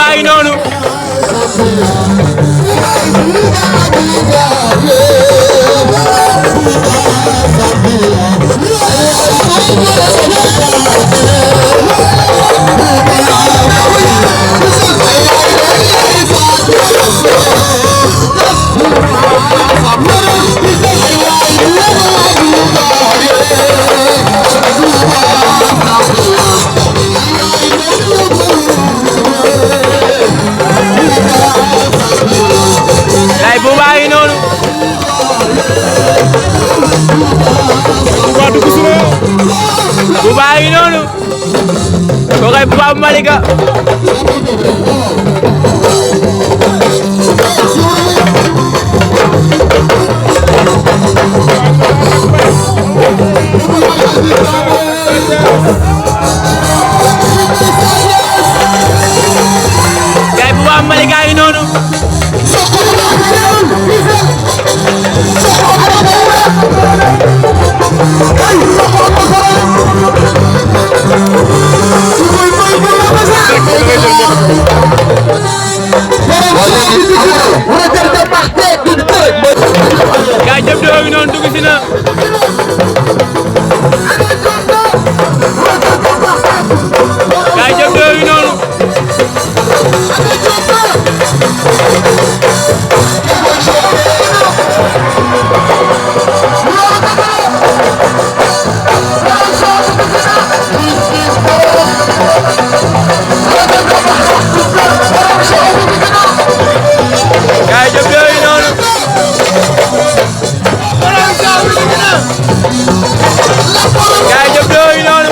baa ngi noonu bu baa ngi noonu bu baa ngi noonu kookay bu baa Malika kay bu baa Malika ngi noonu Gaye Diop doo ngi noonu dugg si na Gaye Diop doo ngi noonu Gaye Diop doo ngi noonu Gaye Diop doo ngi noonu